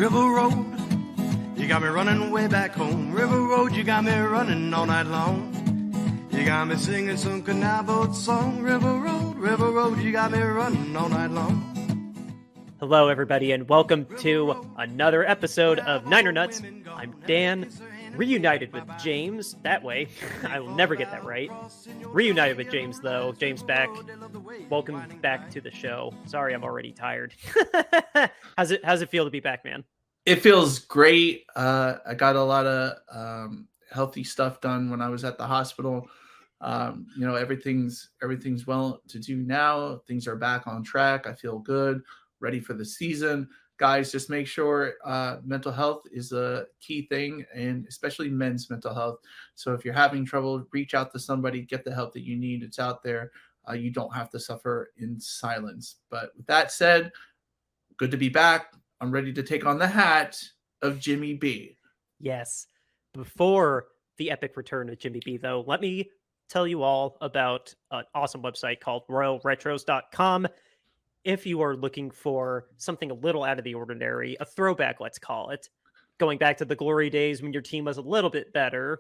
River Road, you got me running way back home. River Road, you got me running all night long. You got me singing some canal boat song. River Road, you got me running all night long. Hello, everybody, and welcome to another episode of Niner Nuts. I'm Dan, reunited with James. That way, I will never get that right. Reunited with James, though. James back. Welcome back to the show. Sorry, I'm already tired. How's it feel to be back, man? It feels great. I got a lot of healthy stuff done when I was at the hospital. Everything's well to do now. Things are back on track. I feel good, ready for the season. Guys, just make sure mental health is a key thing, and especially men's mental health. So if you're having trouble, reach out to somebody, get the help that you need. It's out there. You don't have to suffer in silence. But with that said, good to be back. I'm ready to take on the hat of Jimmy B. Yes. Before the epic return of Jimmy B, though, let me tell you all about an awesome website called royalretros.com. If you are looking for something a little out of the ordinary, a throwback, let's call it, going back to the glory days when your team was a little bit better,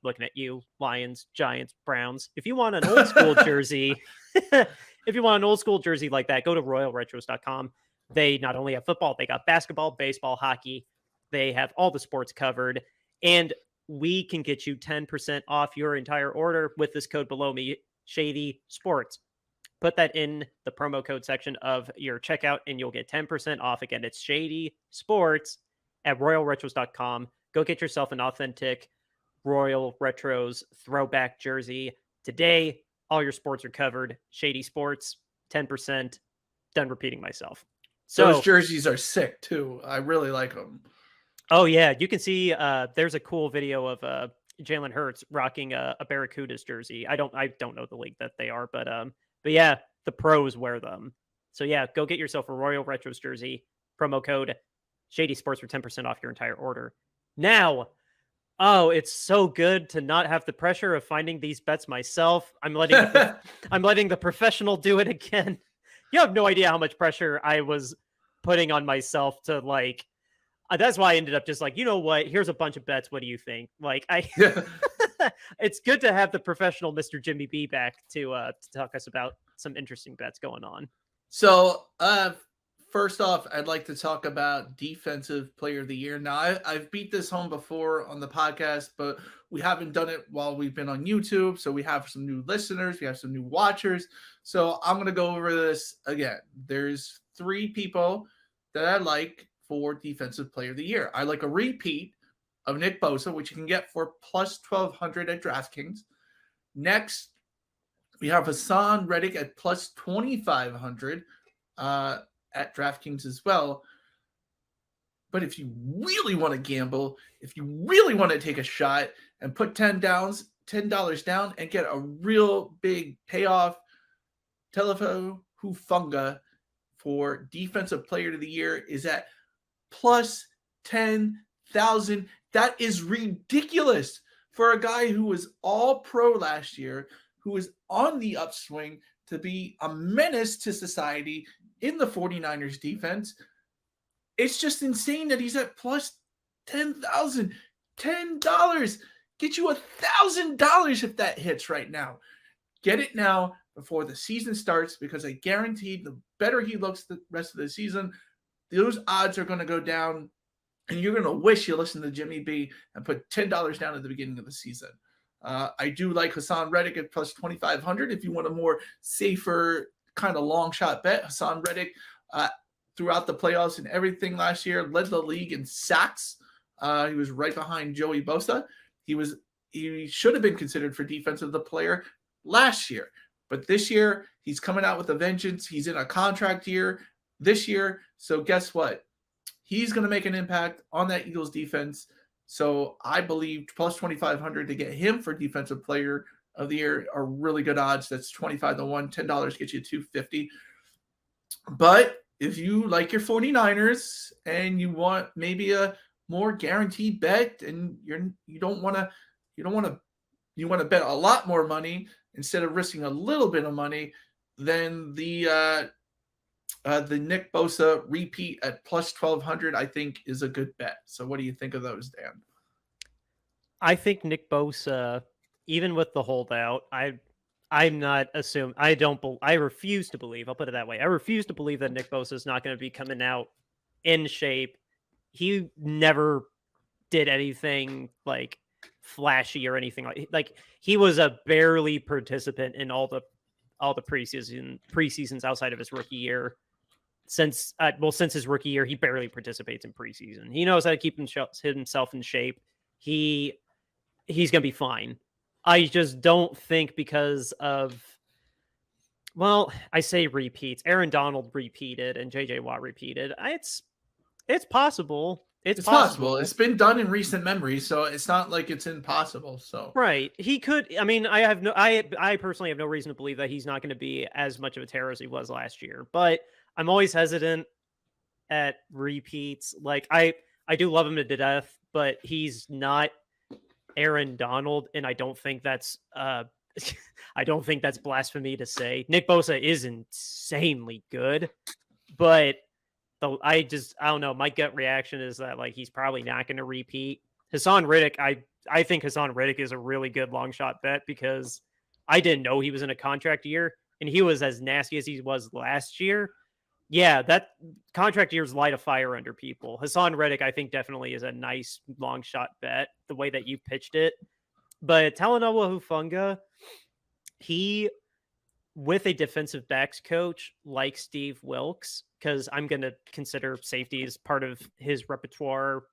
looking at you, Lions, Giants, Browns. If you want an old school jersey, like that, go to royalretros.com. They not only have football, they got basketball, baseball, hockey. They have all the sports covered. And we can get you 10% off your entire order with this code below me, Shady Sports. Put that in the promo code section of your checkout and you'll get 10% off. Again, it's Shady Sports at royalretros.com. Go get yourself an authentic Royal Retros throwback jersey. Today, all your sports are covered. Shady Sports, 10%. Done repeating myself. So, those jerseys are sick too. I really like them. Oh yeah, you can see there's a cool video of Jalen Hurts rocking a Barracudas jersey. I don't know the league that they are, but yeah, the pros wear them. So yeah, go get yourself a Royal Retros jersey. Promo code Shady Sports for 10% off your entire order. Now, it's so good to not have the pressure of finding these bets myself. I'm letting the professional do it again. You have no idea how much pressure I was putting on myself to like. That's why I ended up just like, you know what? Here's a bunch of bets. What do you think? Like, it's good to have the professional Mr. Jimmy B back to talk us about some interesting bets going on. So, first off, I'd like to talk about Defensive Player of the Year. Now, I've beat this home before on the podcast, but we haven't done it while we've been on YouTube. So we have some new listeners. We have some new watchers. So I'm going to go over this again. There's 3 people that I like for Defensive Player of the Year. I like a repeat of Nick Bosa, which you can get for plus 1,200 at DraftKings. Next, we have Hassan Reddick at plus 2,500 at DraftKings as well. But if you really want to gamble, if you really want to take a shot and put $10 down and get a real big payoff, Telefo Hufunga for Defensive Player of the Year is at plus 10,000. That is ridiculous for a guy who was all pro last year, who was on the upswing to be a menace to society in the 49ers defense. It's just insane that he's at plus 10,000. $10. Get you $1,000 if that hits right now. Get it now before the season starts, because I guarantee the better he looks the rest of the season, those odds are going to go down, and you're going to wish you listened to Jimmy B and put $10 down at the beginning of the season. I do like Hassan Reddick at plus 2,500 if you want a more safer kind of long shot bet. Hassan Reddick throughout the playoffs and everything last year led the league in sacks. He was right behind Joey Bosa. He should have been considered for Defensive Player last year, but this year he's coming out with a vengeance. He's in a contract year this year, so guess what? He's going to make an impact on that Eagles defense. So I believe plus 2,500 to get him for Defensive Player of the Year are really good odds. That's 25 to 1. $10 gets you 250. But if you like your 49ers and you want maybe a more guaranteed bet, and you want to bet a lot more money instead of risking a little bit of money, then the The Nick Bosa repeat at plus 1200, I think, is a good bet. So, what do you think of those, Dan? I think Nick Bosa, even with the holdout, I'm not assuming. I don't. I refuse to believe. I'll put it that way. I refuse to believe that Nick Bosa is not going to be coming out in shape. He never did anything like flashy or anything like he was a barely participant in all the preseasons outside of his rookie year. Since his rookie year, he barely participates in preseason. He knows how to keep himself in shape. He's gonna be fine. I just don't think because of, well, I say repeats. Aaron Donald repeated and JJ Watt repeated. It's possible. It's possible. It's been done in recent memory, so it's not like it's impossible. So right, he could. I mean, I personally have no reason to believe that he's not going to be as much of a terror as he was last year. But I'm always hesitant at repeats. Like I do love him to death, but he's not Aaron Donald, and I don't think that's I don't think that's blasphemy to say. Nick Bosa is insanely good, but I don't know. My gut reaction is that like he's probably not going to repeat. Hassan Riddick, I think Hassan Riddick is a really good long shot bet because I didn't know he was in a contract year and he was as nasty as he was last year. Yeah, that contract years light a fire under people. Hassan Riddick, I think, definitely is a nice long shot bet the way that you pitched it. But Talanoa Hufanga, he, with a defensive backs coach like Steve Wilkes, because I'm going to consider safety as part of his repertoire,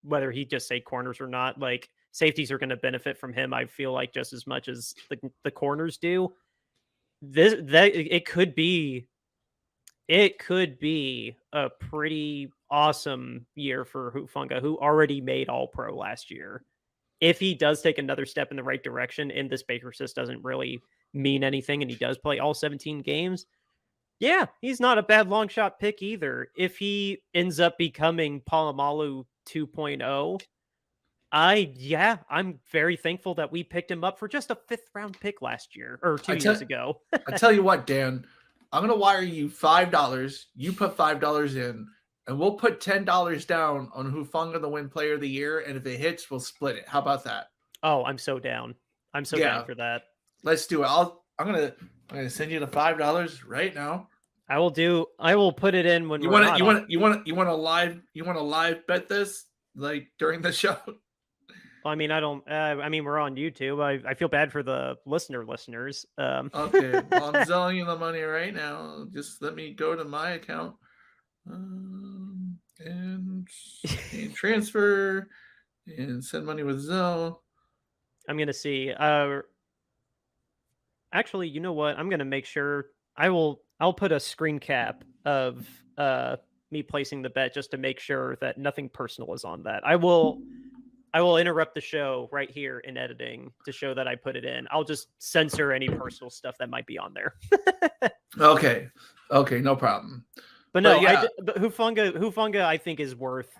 whether he just say corners or not. Like safeties are going to benefit from him, I feel like, just as much as the corners do. It could be a pretty awesome year for Hufanga, who already made All-Pro last year. If he does take another step in the right direction and this Baker System doesn't really mean anything and he does play all 17 games, yeah, he's not a bad long shot pick either. If he ends up becoming Polamalu 2.0, I'm very thankful that we picked him up for just a 5th round pick last year or 2 years ago. I tell you what, Dan, I'm going to wire you $5. You put $5 in and we'll put $10 down on Hufanga to win player of the year. And if it hits, we'll split it. How about that? Oh, I'm so down. I'm so down for that. Let's do it. I'm gonna send you the $5 right now. I will put it in when you want to live bet this like during the show. Well, I mean, we're on YouTube. I feel bad for the listeners. Okay, well, I'm selling you the money right now. Just let me go to my account and transfer and send money with Zelle. I'm gonna see. Actually, you know what? I'm gonna make sure I'll put a screen cap of me placing the bet just to make sure that nothing personal is on that. I will interrupt the show right here in editing to show that I put it in. I'll just censor any personal stuff that might be on there. Okay, no problem. But no, but Hufanga I think is worth.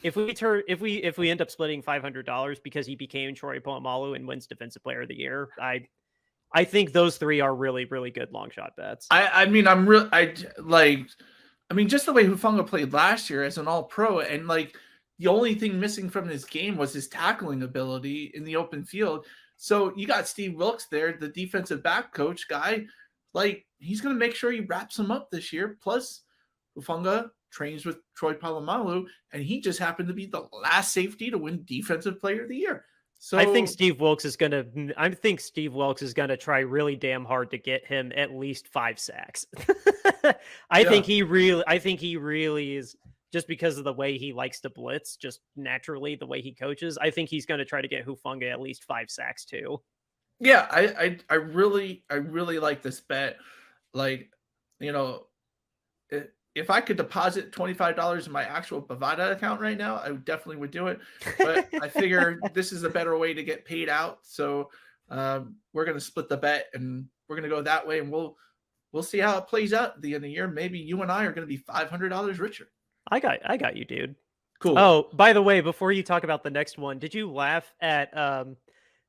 If we end up splitting $500 because he became Troy Polamalu and wins Defensive Player of the Year, I think those three are really, really good long shot bets. I mean, just the way Hufanga played last year as an All-Pro, and like the only thing missing from his game was his tackling ability in the open field. So you got Steve Wilkes there, the defensive back coach guy. Like he's going to make sure he wraps him up this year. Plus, Hufanga trains with Troy Polamalu, and he just happened to be the last safety to win Defensive Player of the Year. So I think Steve Wilkes is gonna try really damn hard to get him at least 5 sacks. I think he really is, just because of the way he likes to blitz, just naturally the way he coaches. I think he's going to try to get Hufanga at least 5 sacks too. Yeah, I really like this bet. Like, you know, if I could deposit $25 in my actual Bovada account right now, I definitely would do it. But I figure this is a better way to get paid out. So we're going to split the bet and we're going to go that way. And we'll see how it plays out at the end of the year. Maybe you and I are going to be $500 richer. I got you, dude. Cool. Oh, by the way, before you talk about the next one, did you laugh at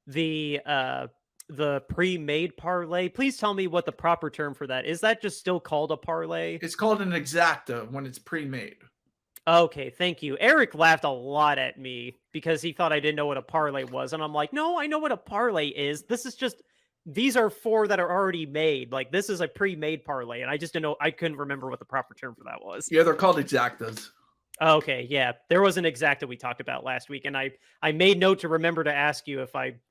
the the pre-made parlay. Please tell me what the proper term for that is. That just still called a parlay? It's called an exacta when it's pre-made. Okay, thank you. Eric laughed a lot at me because he thought I didn't know what a parlay was, and I'm like, no, I know what a parlay is. This is just these are 4 that are already made. Like this is a pre-made parlay, and I just didn't know. I couldn't remember what the proper term for that was. Yeah, they're called exactas. Okay, yeah, there was an exacta we talked about last week, and I made note to remember to ask you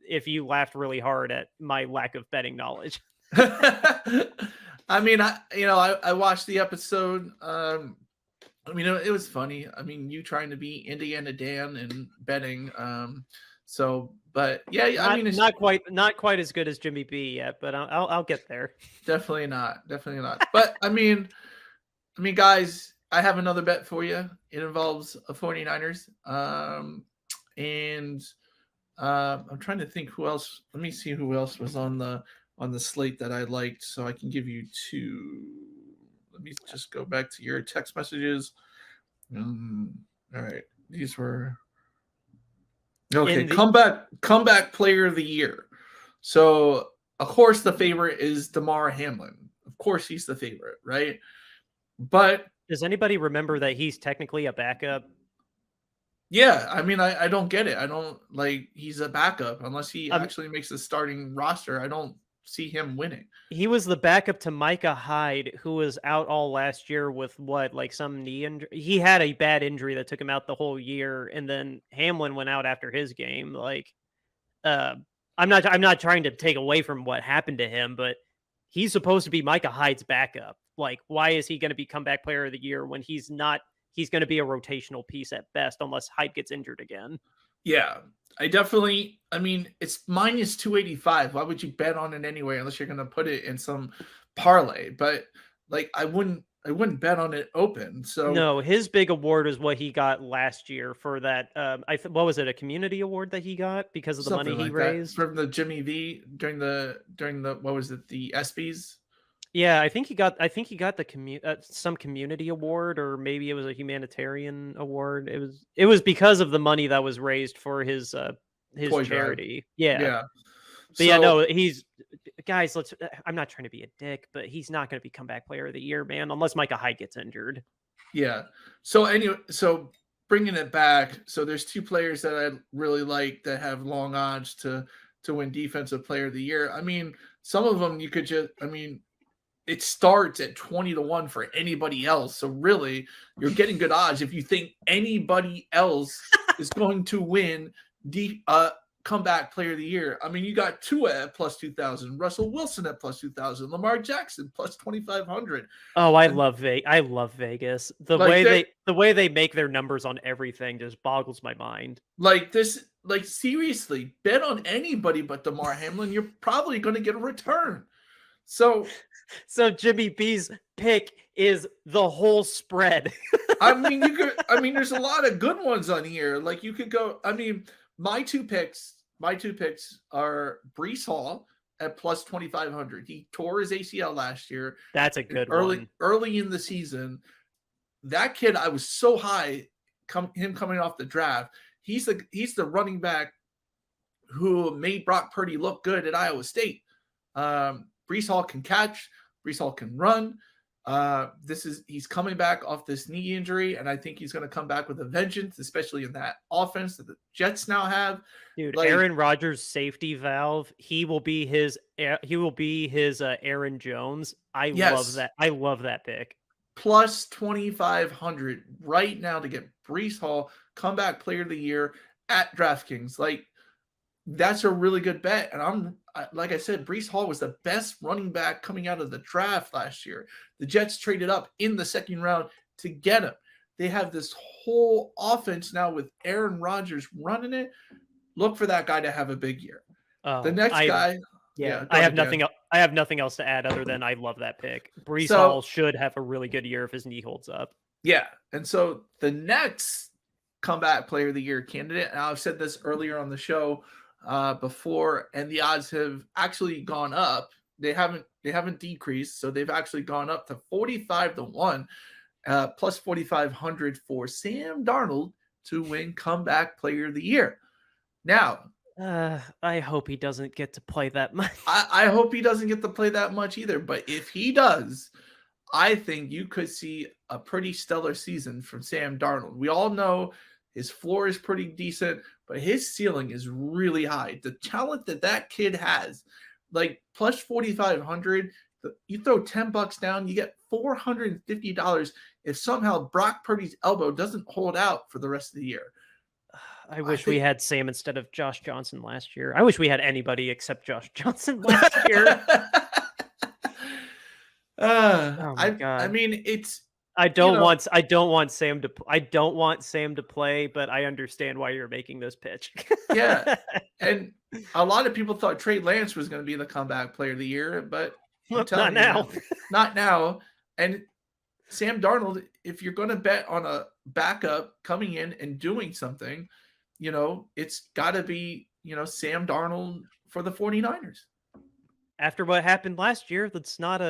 if you laughed really hard at my lack of betting knowledge. I mean, I watched the episode. I mean, it was funny. I mean, you trying to be Indiana Dan and betting. But yeah, I mean, it's not quite as good as Jimmy B yet, but I'll get there. definitely not. But I mean, guys, I have another bet for you. It involves a 49ers. And I'm trying to think who else. Let me see who else was on the slate that I liked, so I can give you 2. Let me just go back to your text messages. All right, these were okay. Comeback player of the year. So of course the favorite is Damar Hamlin. Of course he's the favorite, right? But does anybody remember that he's technically a backup? Yeah, I mean, I don't get it. I don't like he's a backup unless he actually makes the starting roster. I don't see him winning. He was the backup to Micah Hyde, who was out all last year with some knee injury. He had a bad injury that took him out the whole year, and then Hamlin went out after his game. I'm not trying to take away from what happened to him, but he's supposed to be Micah Hyde's backup. Like, why is he going to be comeback player of the year when he's not? He's going to be a rotational piece at best, unless Hyde gets injured again. Yeah, I mean, it's minus 285. Why would you bet on it anyway, unless you're going to put it in some parlay? But like, I wouldn't bet on it open. So no, his big award is what he got last year for that. What was it? A community award that he got because of the money he raised from the Jimmy V during the what was it? The ESPYs. Yeah, I think he got the some community award, or maybe it was a humanitarian award. It was because of the money that was raised for his Toy charity. Drive. Yeah. But yeah, no, guys, I'm not trying to be a dick, but he's not going to be comeback player of the year, man, unless Micah Hyde gets injured. Yeah. So anyway, so bringing it back, so there's 2 players that I really like that have long odds to win defensive player of the year. I mean, some of them you could just, it starts at 20-1 for anybody else. So really, you're getting good odds if you think anybody else is going to win comeback player of the year. I mean, you got Tua at plus 2,000, Russell Wilson at plus 2,000, Lamar Jackson plus 2,500. Oh, I love Vegas. The way they make their numbers on everything just boggles my mind. Seriously, bet on anybody but Damar Hamlin. You're probably going to get a return. So Jimmy B's pick is the whole spread. there's a lot of good ones on here. Like you could go, my two picks are Breece Hall at plus 2,500. He tore his ACL last year. That's a good one. Early in the season. That kid, I was so high him coming off the draft. He's the running back who made Brock Purdy look good at Iowa State. Breece Hall can catch. Breece Hall can run. He's coming back off this knee injury, and I think he's going to come back with a vengeance, especially in that offense that the Jets now have. Dude, Aaron Rodgers' safety valve. He will be his Aaron Jones. Love that. I love that pick. Plus 2,500 right now to get Breece Hall comeback player of the year at DraftKings. Like, that's a really good bet. And like I said, Breece Hall was the best running back coming out of the draft last year. The Jets traded up in the second round to get him. They have this whole offense now with Aaron Rodgers running it. Look for that guy to have a big year. The next guy. Yeah, I have nothing else to add other than I love that pick. Breece Hall should have a really good year if his knee holds up. Yeah. And so the next comeback player of the year candidate, and I've said this earlier on the show, before, and the odds have actually gone up. They haven't decreased, so they've actually gone up to 45-1, plus 4,500 for Sam Darnold to win comeback player of the year. Now, I hope he doesn't get to play that much. I hope he doesn't get to play that much either. But if he does, I think you could see a pretty stellar season from Sam Darnold. We all know his floor is pretty decent, but his ceiling is really high. The talent that kid has, like plus 4,500, you throw $10 down, you get $450 if somehow Brock Purdy's elbow doesn't hold out for the rest of the year. I wish we had Sam instead of Josh Johnson last year. I wish we had anybody except Josh Johnson last year. Oh my God. I mean, it's I don't want Sam to play, but I understand why you're making this pitch. Yeah. And a lot of people thought Trey Lance was going to be the comeback player of the year, but not now. Not now. And Sam Darnold, if you're going to bet on a backup coming in and doing something, it's got to be, Sam Darnold for the 49ers. After what happened last year, it's not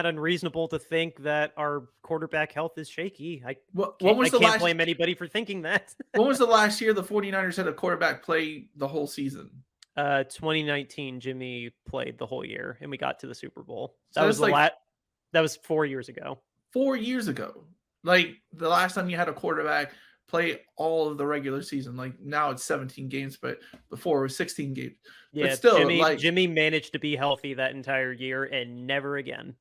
unreasonable to think that our quarterback health is shaky. I can't blame anybody for thinking that. When was the last year the 49ers had a quarterback play the whole season? 2019, Jimmy played the whole year, and we got to the Super Bowl. That was 4 years ago. 4 years ago. Like, the last time you had a quarterback play all of the regular season. Like, now it's 17 games, but before it was 16 games. Yeah, but still, Jimmy managed to be healthy that entire year and never again.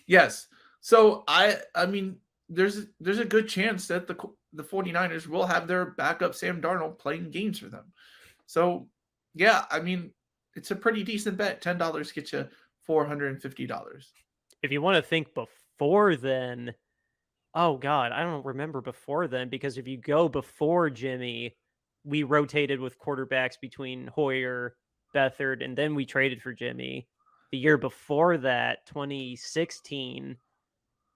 Yes. So, I mean, there's a good chance that the 49ers will have their backup Sam Darnold playing games for them. So, yeah, I mean, it's a pretty decent bet. $10 gets you $450. If you want to think before then, oh God, I don't remember before then, because if you go before Jimmy, we rotated with quarterbacks between Hoyer, Beathard, and then we traded for Jimmy. The year before that, 2016.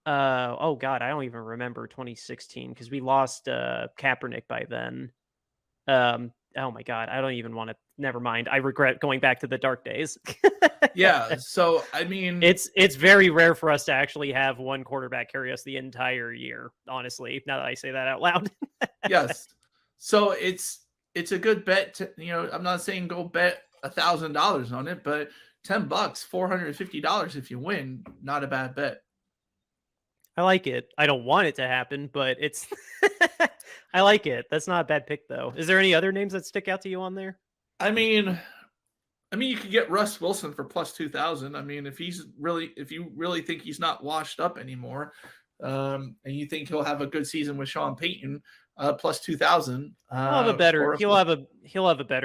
Oh God, I don't even remember 2016 because we lost Kaepernick by then. Oh my God, I don't even want to. Never mind. I regret going back to the dark days. Yeah. So, I mean, it's very rare for us to actually have one quarterback carry us the entire year. Honestly, now that I say that out loud. Yes. So it's a good bet to, I'm not saying go bet $1,000 on it, but $10, $450 if you win, not a bad bet. I like it. I don't want it to happen, but it's I like it. That's not a bad pick though. Is there any other names that stick out to you on there? I mean, you could get Russ Wilson for plus 2,000. I mean, if you really think he's not washed up anymore, and you think he'll have a good season with Sean Payton, plus 2,000. He'll have a better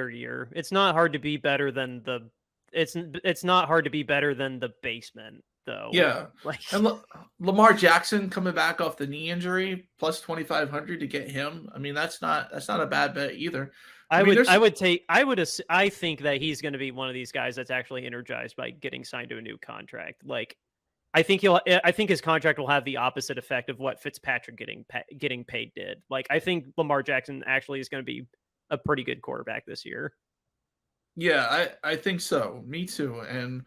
year. It's not hard to be better than it's not hard to be better than the basement though. Yeah. And Lamar Jackson coming back off the knee injury, plus 2,500 to get him. I mean, that's not a bad bet either. I think that he's going to be one of these guys that's actually energized by getting signed to a new contract. Like, I think his contract will have the opposite effect of what Fitzpatrick getting paid did. Like, I think Lamar Jackson actually is going to be a pretty good quarterback this year. Yeah, I think so. Me too. And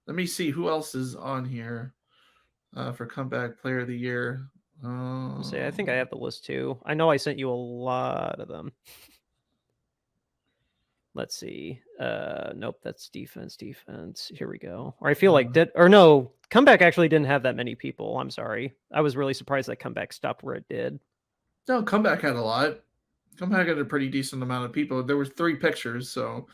let me see who else is on here for comeback player of the year. I think I have the list too. I know I sent you a lot of them. Let's see. Nope, that's defense. Here we go. Or I feel like comeback actually didn't have that many people. I'm sorry. I was really surprised that comeback stopped where it did. No, comeback had a lot. Comeback had a pretty decent amount of people. There were 3 pictures, so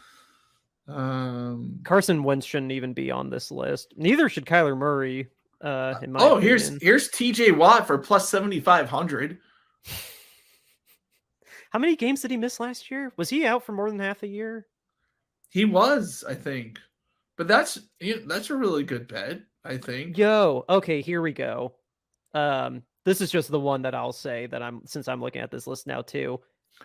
Carson Wentz shouldn't even be on this list. Neither should Kyler Murray. In my opinion. Here's TJ Watt for plus 7,500. How many games did he miss last year? Was he out for more than half a year? He was, I think. But that's a really good bet, I think. Okay, here we go. This is just the one that I'll say that since I'm looking at this list now too.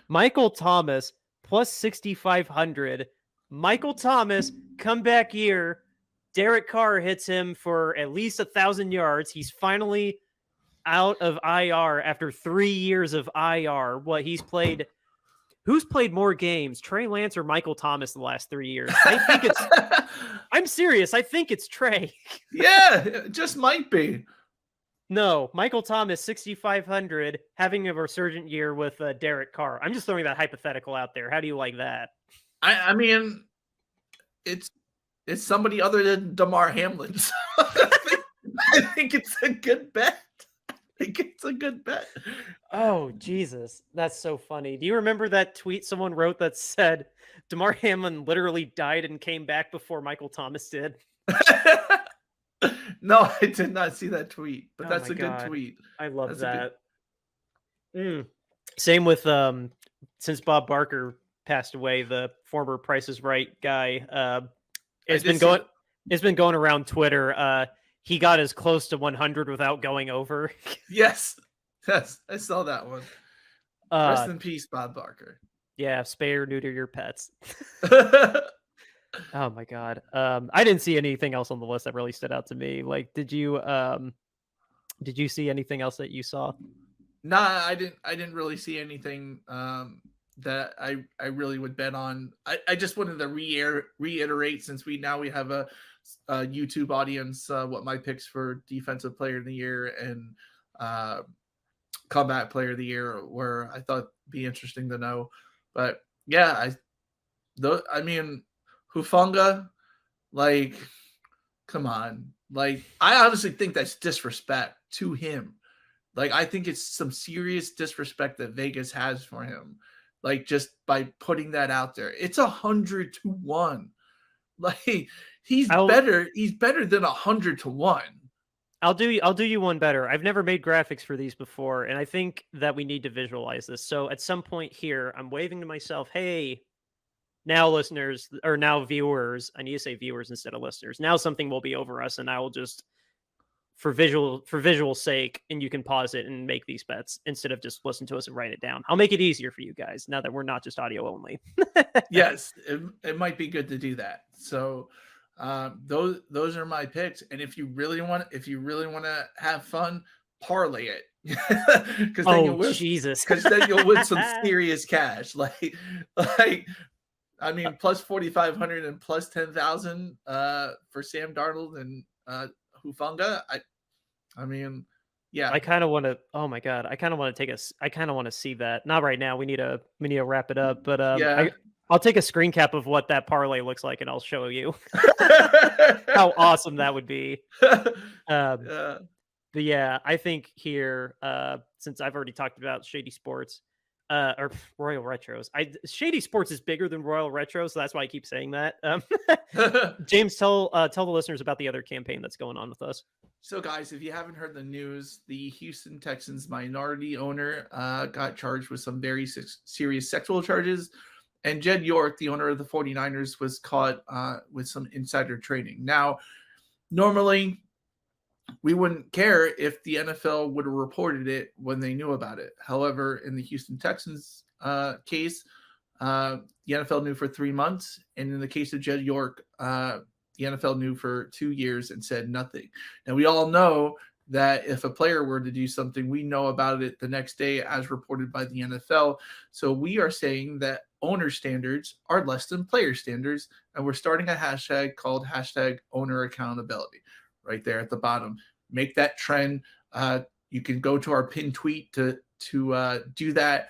Michael Thomas plus 6,500. Michael Thomas comeback year. Derek Carr hits him for at least 1,000 yards. He's finally out of IR after 3 years of IR. Who's played more games, Trey Lance or Michael Thomas the last 3 years? I think I'm serious. I think it's Trey. Yeah, it just might be. No, Michael Thomas, 6,500, having a resurgent year with Derek Carr. I'm just throwing that hypothetical out there. How do you like that? I mean, it's somebody other than Damar Hamlin. So I think it's a good bet. I think it's a good bet. Oh, Jesus. That's so funny. Do you remember that tweet someone wrote that said DeMar Hamlin literally died and came back before Michael Thomas did? No, I did not see that tweet, but Oh that's my a good God. tweet. I love That's a good. that. Same with since Bob Barker passed away, the former Price is Right guy. I It's did been see going it's been going around Twitter. He got as close to 100 without going over. Yes. Yes, I saw that one. Rest in peace, Bob Barker. Yeah, spay or neuter your pets. Oh my God. I didn't see anything else on the list that really stood out to me. Like, did you see anything else that you saw? Nah, I didn't really see anything that I really would bet on. I just wanted to reiterate, since we have a YouTube audience, what my picks for defensive player of the year and comeback player of the year were. I thought be interesting to know. But yeah, I mean, Hufanga, like, come on. Like, I honestly think that's disrespect to him. Like, I think it's some serious disrespect that Vegas has for him. Like, just by putting that out there. It's 100-1. Like, he's better than 100-1. I'll do you one better. I've never made graphics for these before, and I think that we need to visualize this. So at some point here, I'm waving to myself, hey, now listeners, or now viewers, I need to say viewers instead of listeners. Now something will be over us, and I will just, for visual sake, and you can pause it and make these bets instead of just listen to us and write it down. I'll make it easier for you guys now that we're not just audio only. Yes, it might be good to do that. So those are my picks. And if you really want to have fun, parlay it. Because then Jesus. Because then you'll win some serious cash. Like I mean, plus 4,500 and plus 10,000 for Sam Darnold and Hufanga. I mean, yeah. I kind of want to. Oh my God, I kind of want to see that. Not right now. We need to wrap it up. But yeah. I'll take a screen cap of what that parlay looks like, and I'll show you how awesome that would be. But yeah, I think here, since I've already talked about Shady Sports, or Royal Retros, Shady Sports is bigger than Royal Retro, so that's why I keep saying that. James, tell the listeners about the other campaign that's going on with us. So, guys, if you haven't heard the news, the Houston Texans minority owner got charged with some very serious sexual charges. And Jed York, the owner of the 49ers, was caught with some insider trading. Now, normally, we wouldn't care if the NFL would have reported it when they knew about it. However, in the Houston Texans case, the NFL knew for 3 months. And in the case of Jed York, the NFL knew for 2 years and said nothing. Now, we all know that if a player were to do something, we know about it the next day as reported by the NFL. So we are saying that owner standards are less than player standards. And we're starting a hashtag called #OwnerAccountability right there at the bottom. Make that trend. You can go to our pinned tweet to do that.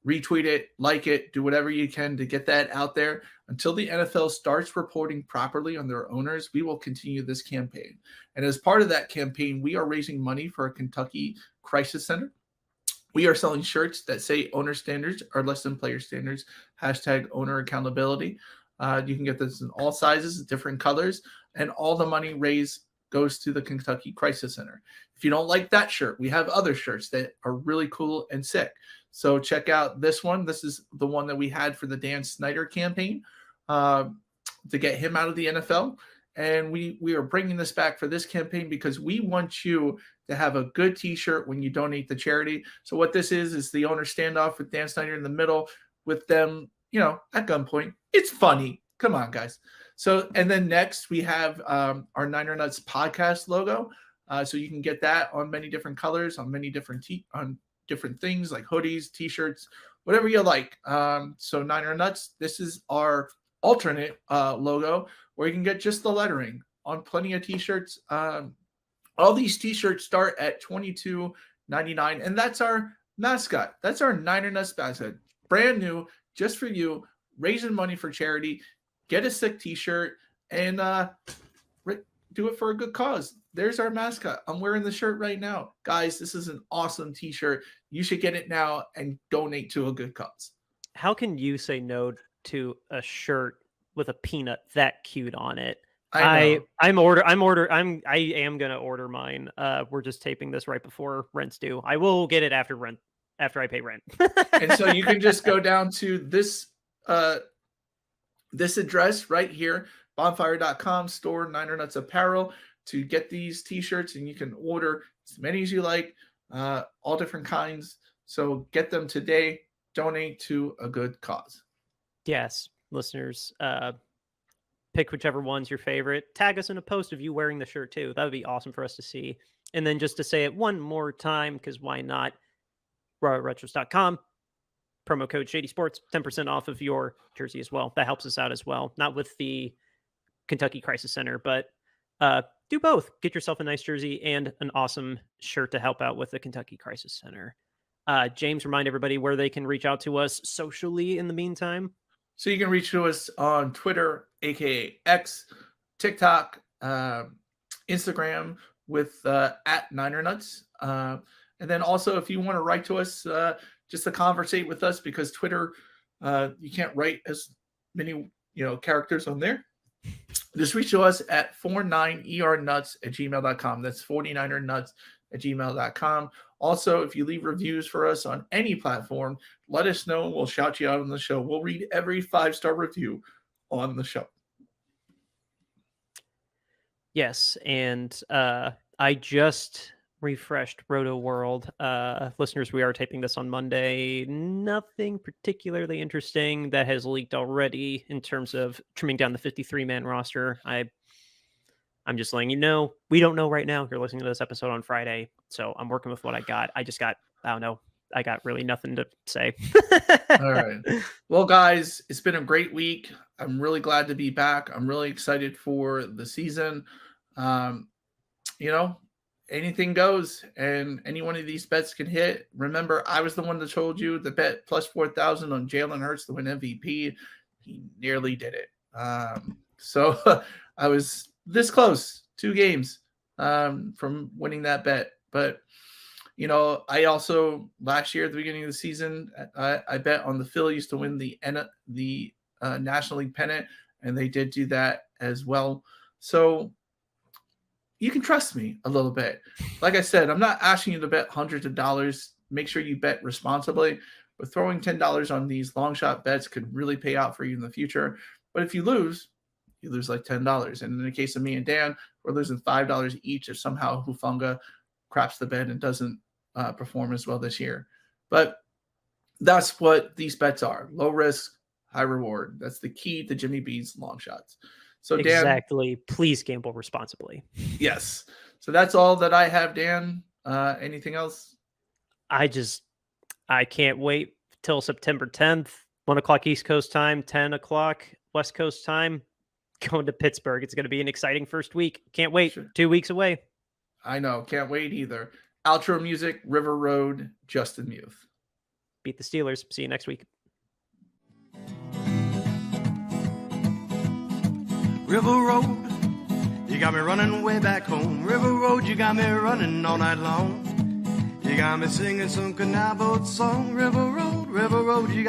Retweet it, like it, do whatever you can to get that out there. Until the NFL starts reporting properly on their owners, we will continue this campaign. And as part of that campaign, we are raising money for a Kentucky crisis center. We are selling shirts that say owner standards are less than player standards, #OwnerAccountability. You can get this in all sizes, different colors, and all the money raised goes to the Kentucky Crisis Center. If you don't like that shirt, we have other shirts that are really cool and sick. So check out this one. This is the one that we had for the Dan Snyder campaign to get him out of the NFL. And we are bringing this back for this campaign because we want you to have a good T-shirt when you donate to charity. So what this is the owner standoff with Dan Snyder in the middle with them, at gunpoint. It's funny. Come on, guys. So, and then next we have our Niner Nuts podcast logo. So you can get that on many different colors, on many different different things like hoodies, T-shirts, whatever you like. So Niner Nuts, this is our alternate logo where you can get just the lettering on plenty of T-shirts. All these T-shirts start at $22.99, and that's our mascot. That's our Niner Nuts mascot. Brand new, just for you. raising money for charity. Get a sick t-shirt and do it for a good cause. There's our mascot. I'm wearing the shirt right now. Guys, this is an awesome t-shirt. You should get it now and donate to a good cause. How can you say no to a shirt with a peanut that cute on it? I am gonna order mine. We're just taping this right before rent's due. I will get it after I pay rent. And so you can just go down to this address right here, bonfire.com, store Niner Nuts Apparel, to get these t-shirts, and you can order as many as you like, all different kinds. So get them today. Donate to a good cause. Yes, listeners, pick whichever one's your favorite. Tag us in a post of you wearing the shirt too. That would be awesome for us to see. And then just to say it one more time, because why not? RoyalRetros.com. Promo code Shady Sports, 10% off of your jersey as well. That helps us out as well. Not with the Kentucky Crisis Center, but do both. Get yourself a nice jersey and an awesome shirt to help out with the Kentucky Crisis Center. James, remind everybody where they can reach out to us socially in the meantime. So you can reach to us on Twitter, aka X, TikTok, Instagram with at Niner Nuts. And then also, if you want to write to us, just to conversate with us, because Twitter, you can't write as many characters on there. Just reach to us at 49ernuts@gmail.com. That's 49ernuts@gmail.com. Also, if you leave reviews for us on any platform, let us know. We'll shout you out on the show. We'll read every 5-star review on the show. Yes, and I just refreshed Roto World. Listeners, we are taping this on Monday. Nothing particularly interesting that has leaked already in terms of trimming down the 53-man roster. I'm just letting you know. We don't know right now. You're listening to this episode on Friday, so I'm working with what I got. I don't know. I got really nothing to say. All right. Well, guys, it's been a great week. I'm really glad to be back. I'm really excited for the season. Anything goes, and any one of these bets can hit. Remember, I was the one that told you the bet plus 4,000 on Jalen Hurts to win MVP. He nearly did it. So I was this close, 2 games from winning that bet. But, I also, last year at the beginning of the season, I bet on the Phillies to win the National League pennant, and they did do that as well. So you can trust me a little bit. Like I said, I'm not asking you to bet hundreds of dollars. Make sure you bet responsibly. But throwing $10 on these long shot bets could really pay out for you in the future. But if you lose like $10. And in the case of me and Dan, we're losing $5 each if somehow Hufanga craps the bed and doesn't perform as well this year. But that's what these bets are. Low risk, high reward. That's the key to Jimmy B's long shots. So Dan, exactly. Please gamble responsibly. Yes. So that's all that I have, Dan. Anything else? I can't wait till September 10th, 1 o'clock East Coast time, 10 o'clock West Coast time. Going to Pittsburgh. It's going to be an exciting first week. Can't wait. Sure. 2 weeks away. I know. Can't wait either. Outro music, River Road, Justin Muth. Beat the Steelers. See you next week. River Road, you got me running way back home. River Road, you got me running all night long. You got me singing some canal boat song. River Road, you got